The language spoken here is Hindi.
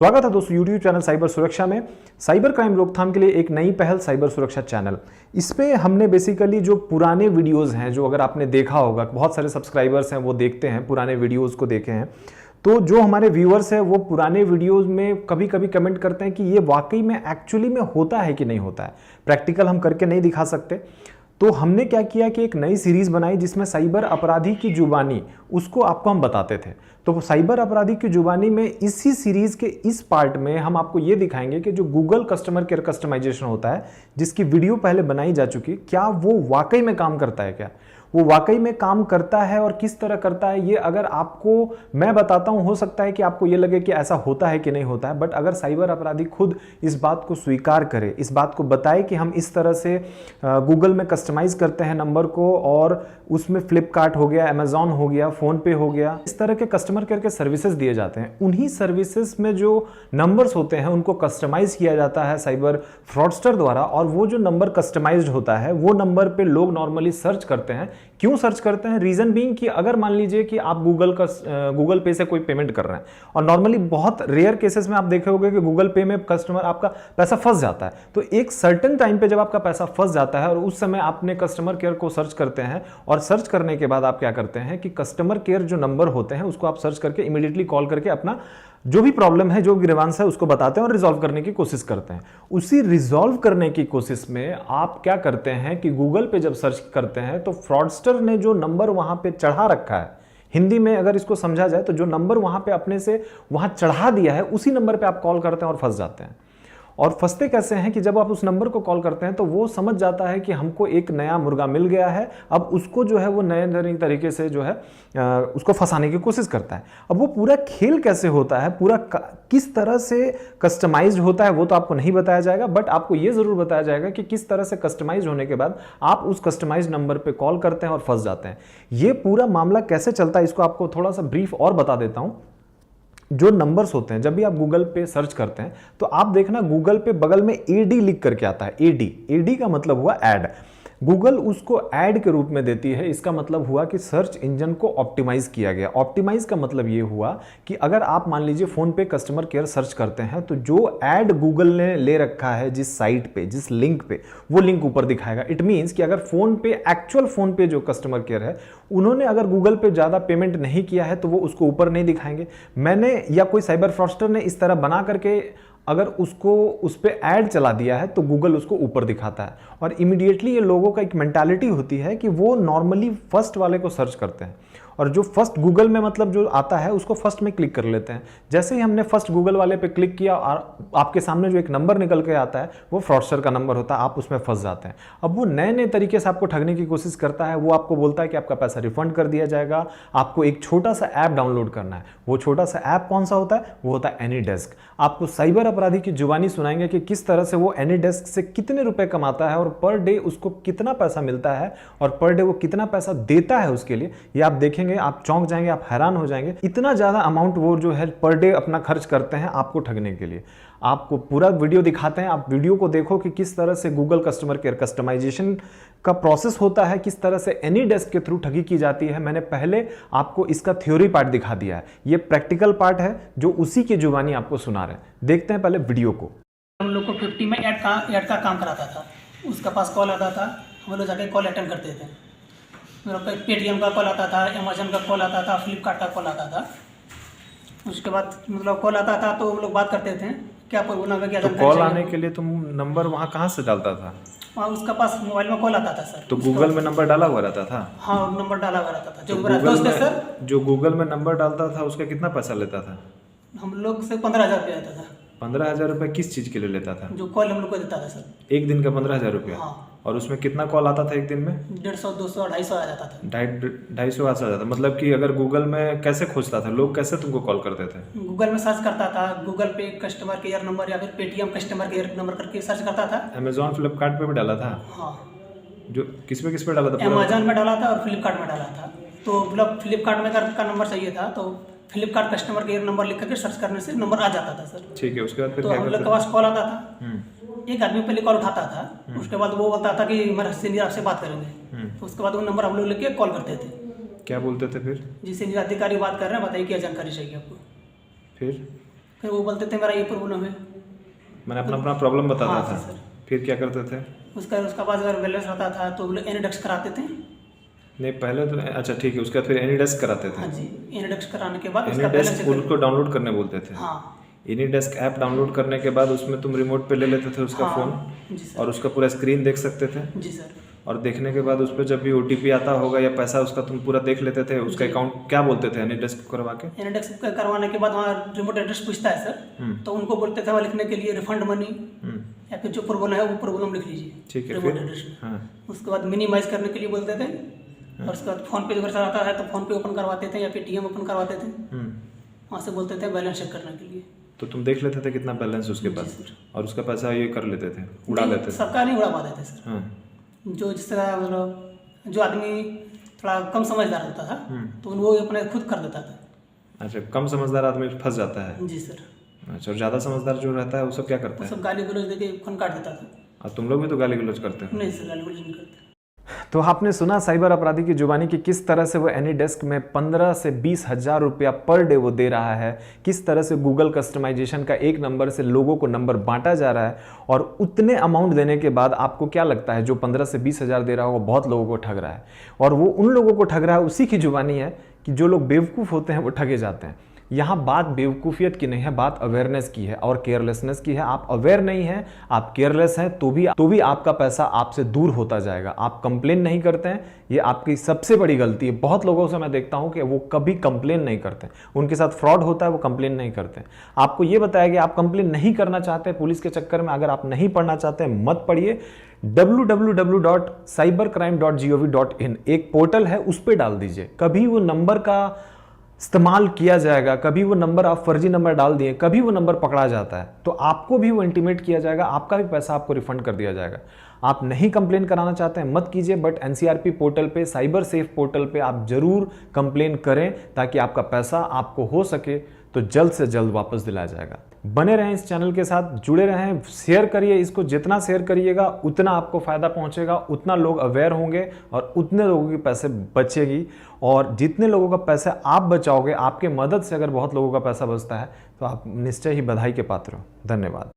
स्वागत है दोस्तों YouTube चैनल साइबर सुरक्षा में। साइबर क्राइम रोकथाम के लिए एक नई पहल साइबर सुरक्षा चैनल। इस पे हमने बेसिकली जो पुराने वीडियोस हैं, जो अगर आपने देखा होगा, बहुत सारे सब्सक्राइबर्स हैं वो देखते हैं, पुराने वीडियोस को देखे हैं, तो जो हमारे व्यूअर्स हैं वो पुराने वीडियोस में कभी कभी कमेंट करते हैं कि ये वाकई में एक्चुअली में होता है कि नहीं होता है। प्रैक्टिकल हम करके नहीं दिखा सकते, तो हमने क्या किया कि एक नई सीरीज बनाई जिसमें साइबर अपराधी की जुबानी उसको आपको हम बताते थे। तो साइबर अपराधी की जुबानी में इसी सीरीज के इस पार्ट में हम आपको ये दिखाएंगे कि जो गूगल कस्टमर केयर कस्टमाइजेशन होता है, जिसकी वीडियो पहले बनाई जा चुकी, क्या वो वाकई में काम करता है, क्या वो वाकई में काम करता है और किस तरह करता है। ये अगर आपको मैं बताता हूं, हो सकता है कि आपको ये लगे कि ऐसा होता है कि नहीं होता है, बट अगर साइबर अपराधी खुद इस बात को स्वीकार करे, इस बात को बताए कि हम इस तरह से गूगल में कस्टमाइज करते हैं नंबर को, और उसमें फ्लिपकार्ट हो गया, अमेजॉन हो गया, फोन पे हो गया, इस तरह के कस्टमर केयर के सर्विसेज दिए जाते हैं। उन्हीं सर्विसेज में जो नंबर्स होते हैं उनको कस्टमाइज किया जाता है साइबर फ्रॉडस्टर द्वारा, और वो जो नंबर कस्टमाइज्ड होता है वो नंबर पे लोग नॉर्मली सर्च करते हैं। क्यों सर्च करते हैं? रीजन बीइंग कि अगर मान लीजिए कि आप गूगल पे से कोई पेमेंट कर रहे हैं, और नॉर्मली बहुत रेयर केसेस में आप देखे होंगे कि गूगल पे में कस्टमर आपका पैसा फंस जाता है। तो एक सर्टेन टाइम पे जब आपका पैसा फंस जाता है और उस समय आपने कस्टमर केयर को सर्च करते हैं, और सर्च करने के बाद आप क्या करते हैं कि कस्टमर केयर जो नंबर होते हैं उसको आप सर्च करके इमीडिएटली कॉल करके अपना जो भी प्रॉब्लम है, जो ग्रीवांस है, उसको बताते हैं और रिजॉल्व करने की कोशिश करते हैं। उसी रिजॉल्व करने की कोशिश में आप क्या करते हैं कि गूगल पे जब सर्च करते हैं तो फ्रॉडस्टर ने जो नंबर वहां पे चढ़ा रखा है, हिंदी में अगर इसको समझा जाए तो जो नंबर वहां पे अपने से वहां चढ़ा दिया है, उसी नंबर पे आप कॉल करते हैं और फंस जाते हैं। और फंसते कैसे हैं कि जब आप उस नंबर को कॉल करते हैं तो वो समझ जाता है कि हमको एक नया मुर्गा मिल गया है, अब उसको जो है वो नए तरीके से जो है उसको फंसाने की कोशिश करता है। अब वो पूरा खेल कैसे होता है, पूरा किस तरह से कस्टमाइज्ड होता है, वो तो आपको नहीं बताया जाएगा, बट आपको ये जरूर बताया जाएगा कि किस तरह से कस्टमाइज होने के बाद आप उस कस्टमाइज नंबर पे कॉल करते हैं और फंस जाते हैं। ये पूरा मामला कैसे चलता है इसको आपको थोड़ा सा ब्रीफ और बता देता हूं। जो नंबर्स होते हैं, जब भी आप गूगल पे सर्च करते हैं तो आप देखना गूगल पे बगल में एडी लिख करके आता है। एडी का मतलब हुआ ऐड। गूगल उसको ऐड के रूप में देती है। इसका मतलब हुआ कि सर्च इंजन को ऑप्टिमाइज किया गया। ऑप्टिमाइज का मतलब ये हुआ कि अगर आप मान लीजिए फोन पे कस्टमर केयर सर्च करते हैं तो जो ऐड गूगल ने ले रखा है जिस साइट पे, जिस लिंक पे, वो लिंक ऊपर दिखाएगा। इट मीन्स कि अगर फोन पे, एक्चुअल फोन पे जो कस्टमर केयर है, उन्होंने अगर गूगल पे ज्यादा पेमेंट नहीं किया है तो वो उसको ऊपर नहीं दिखाएंगे। मैंने या कोई साइबर फ्रॉडस्टर ने इस तरह बना करके अगर उसको उस पर ऐड चला दिया है तो गूगल उसको ऊपर दिखाता है। और इमीडिएटली ये लोगों का एक मेंटालिटी होती है कि वो नॉर्मली फर्स्ट वाले को सर्च करते हैं, और जो फर्स्ट गूगल में मतलब जो आता है उसको फर्स्ट में क्लिक कर लेते हैं। जैसे ही हमने फर्स्ट गूगल वाले पे क्लिक किया और आपके सामने जो एक नंबर निकल के आता है वो फ्रॉडस्टर का नंबर होता है, आप उसमें फंस जाते हैं। अब वो नए नए तरीके से आपको ठगने की कोशिश करता है। वो आपको बोलता है कि आपका पैसा रिफंड कर दिया जाएगा, आपको एक छोटा सा ऐप डाउनलोड करना है। वो छोटा सा ऐप कौन सा होता है? वो होता है एनीडेस्क। आपको साइबर अपराधी की जुबानी सुनाएंगे कि किस तरह से वो एनीडेस्क से कितने रुपए कमाता है और पर डे उसको कितना पैसा मिलता है, और पर डे वो कितना पैसा देता है उसके लिए। ये आप देखेंगे, आप चौंक जाएंगे, आप हैरान हो जाएंगे। इतना ज्यादा अमाउंट वो जो है पर डे अपना खर्च करते हैं आपको ठगने के लिए। आपको पूरा वीडियो दिखाते हैं, आप वीडियो को देखो कि किस तरह से गूगल कस्टमर केयर कस्टमाइजेशन का प्रोसेस होता है, किस तरह से एनीडेस्क के थ्रू ठगी की जाती है। मैंने पहले आपको इसका थ्योरी पार्ट दिखा दिया है, ये प्रैक्टिकल पार्ट है जो उसी की जुबानी आपको सुना रहे हैं। देखते हैं पहले वीडियो को। हम लोग को 50 में ऐड का काम कराता था। उसका पास कॉल आता था, हम लोग जाके कॉल अटेंड करते थे। मेरे को पेटीएम का कॉल आता था, अमेजन का कॉल आता था, फ्लिपकार्ट का कॉल आता था। उसके बाद मतलब कॉल आता था तो हम लोग बात करते थे क्या बोलना क्या तो कॉल आने के लिए तुम नंबर वहाँ कहाँ से डालता था? वहाँ उसका पास मोबाइल में कॉल आता था सर। तो गूगल में नंबर डाला हुआ रहता था? हाँ, नंबर डाला हुआ रहता था। जो मेरा दोस्त है सर, जो गूगल में नंबर डालता था उसका कितना पैसा लेता था? हम लोग से 15,000 रुपया आता था। 15,000 रुपये किस चीज के लिए लेता था? जो कॉल हम लोग को देता था सर। एक दिन का 15,000 रुपया? हाँ। और उसमें कितना कॉल आता था एक दिन में? 150, 200, 250 आ जाता था। 250 आ जाता था। मतलब कि अगर गूगल में कैसे खोजता था, लोग कैसे तुमको कॉल करते थे? गूगल में सर्च करता था, गूगल पे कस्टमर केयर नंबर या फिर पेटीएम कस्टमर केयर नंबर करके सर्च करता था। अमेजॉन फ्लिपकार्ट पे भी डाला था? हाँ। जो किस पे डाला था? अमेजॉन में डाला था और फ्लिपकार्ट में डाला था। तो मतलब फ्लिपकार्ट में का नंबर चाहिए था तो फ्लिपकार्ट कस्टमर केयर नंबर लिख करके सर्च करने से नंबर आ जाता था सर। ठीक है, उसके बाद फिर तो हम लोग के पास कॉल आता था। एक आदमी पहले कॉल उठाता था, उसके बाद वो बोलता था कि मेरा सीनियर आपसे बात करेंगे। तो उसके बाद वो नंबर हम लोग लेके कॉल करते थे। क्या बोलते थे फिर? जी सीनियर अधिकारी बात कर रहे हैं, बताइए क्या जानकारी चाहिए आपको। फिर फिर वो बोलते थे मेरा ये प्रॉब्लम है। मैंने अपना प्रॉब्लम बताता हाँ, था। जी सर। फिर क्या करते थे? उसका बाद अगर बैलेंस रहता था तो वो लोग एनीडेस्क कराते थे। नहीं पहले तो अच्छा ठीक है, उसके बाद फिर एनीडेस्क कराते थे। हाँ जी, एनीडेस्क कराने के बाद उसका एनीडेस्क बैलेंस उनको डाउनलोड करने बोलते थे। हाँ एनीडेस्क ऐप डाउनलोड करने के बाद उसमें तुम रिमोट पे ले लेते थे उसका हाँ, फ़ोन जी सर। और उसका पूरा स्क्रीन देख सकते थे। जी सर। और देखने के बाद उस पर जब भी ओटीपी आता होगा या पैसा उसका तुम पूरा देख लेते थे। उसका अकाउंट क्या बोलते थे एनीडेस्क करवा के? एनीडेस्क करवाने के बाद वहाँ रिमोट एड्रेस पूछता है सर, तो उनको बोलते थे वहाँ लिखने के लिए रिफंड मनी या फिर जो प्रॉब्लम है वो प्रॉब्लम लिख लीजिए। ठीक है, रिमोट फिर? एड्रेस में। हाँ। उसके बाद मिनिमाइज करने के लिए बोलते थे और उसके बाद फोन पे अगर चलाता है तो फोन पे ओपन करवाते थे या पेटीएम ओपन करवाते थे। वहाँ से बोलते थे बैलेंस चेक करने के लिए। तो तुम देख लेते थे कितना बैलेंस उसके पास और उसका पैसा ये कर लेते थे, उड़ा नहीं, लेते थे? सबका नहीं उड़ा पाते थे सर। हाँ। जो जिस तरह मतलब जो आदमी थोड़ा कम समझदार होता था तो वो अपने खुद कर देता था। अच्छा, कम समझदार आदमी फंस जाता है। जी सर। अच्छा, और ज़्यादा समझदार जो रहता है वो सब क्या करता वो है? सब गाली गलौज देके फोन काट देता था। और तुम लोग भी तो गाली गलौज करते हो? नहीं सर, गाली गलौज नहीं करते। तो आपने सुना साइबर अपराधी की जुबानी की किस तरह से वो एनीडेस्क में 15 से 20 हज़ार रुपया पर डे वो दे रहा है, किस तरह से गूगल कस्टमाइजेशन का एक नंबर से लोगों को नंबर बांटा जा रहा है। और उतने अमाउंट देने के बाद आपको क्या लगता है जो 15 से 20 हज़ार दे रहा है वो बहुत लोगों को ठग रहा है। और वो उन लोगों को ठग रहा है, उसी की जुबानी है कि जो लोग बेवकूफ़ होते हैं वो ठगे जाते हैं। यहाँ बात बेवकूफ़ियत की नहीं है, बात अवेयरनेस की है और केयरलेसनेस की है। आप अवेयर नहीं हैं, आप केयरलेस हैं तो भी आपका पैसा आपसे दूर होता जाएगा। आप कंप्लेन नहीं करते हैं, ये आपकी सबसे बड़ी गलती है। बहुत लोगों से मैं देखता हूँ कि वो कभी कंप्लेन नहीं करते, उनके साथ फ्रॉड होता है, वो कंप्लेन नहीं करते। आपको ये बताया कि आप कंप्लेन नहीं करना चाहते पुलिस के चक्कर में, अगर आप नहीं पढ़ना चाहते मत पढ़िए। www.cybercrime.gov.in एक पोर्टल है, उस पर डाल दीजिए। कभी वो नंबर का इस्तेमाल किया जाएगा, कभी वो नंबर आप फर्जी नंबर डाल दिए, कभी वो नंबर पकड़ा जाता है तो आपको भी वो इंटीमेट किया जाएगा, आपका भी पैसा आपको रिफंड कर दिया जाएगा। आप नहीं कंप्लेन कराना चाहते हैं मत कीजिए, बट एनसीआरपी पोर्टल पे, साइबर सेफ पोर्टल पे आप जरूर कंप्लेन करें ताकि आपका पैसा आपको हो सके तो जल्द से जल्द वापस दिलाया जाएगा। बने रहें इस चैनल के साथ, जुड़े रहें, शेयर करिए इसको। जितना शेयर करिएगा उतना आपको फायदा पहुंचेगा, उतना लोग अवेयर होंगे और उतने लोगों के पैसे बचेगी। और जितने लोगों का पैसा आप बचाओगे, आपके मदद से अगर बहुत लोगों का पैसा बचता है तो आप निश्चय ही बधाई के पात्र हो। धन्यवाद।